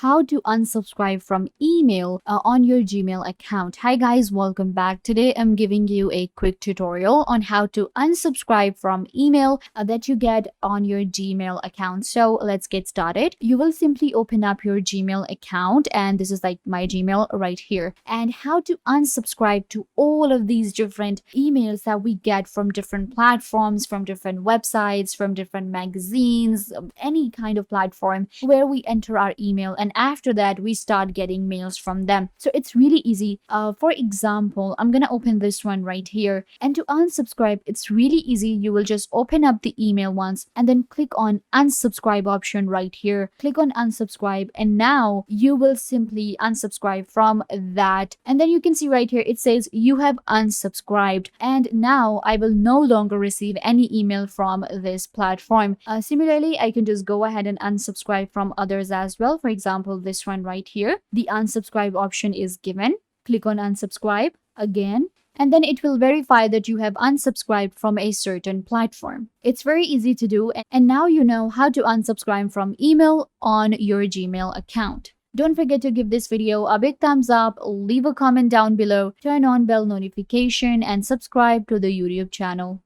how to unsubscribe from email on your Gmail account. Hi guys, welcome back. Today I'm giving you a quick tutorial on how to unsubscribe from email that you get on your Gmail account. So let's get started. You will simply open up your Gmail account, and this is like my Gmail right here, and how to unsubscribe to all of these different emails that we get from different platforms, from different websites, from different magazines, any kind of platform where we enter our email, and after that we start getting mails from them. So it's really easy. For example, I'm gonna open this one right here, and to unsubscribe, it's really easy. You will just open up the email once and then click on unsubscribe option right here. Click on unsubscribe, and now you will simply unsubscribe from that. And then you can see right here it says you have unsubscribed, and now I will no longer receive any email from this platform. Similarly, I can just go ahead and unsubscribe from others as well. For example, this one right here, the unsubscribe option is given. Click on unsubscribe again, and then it will verify that you have unsubscribed from a certain platform. It's very easy to do, and now you know how to unsubscribe from email on your Gmail account. Don't forget to give this video a big thumbs up, leave a comment down below, turn on bell notification, and subscribe to the YouTube channel.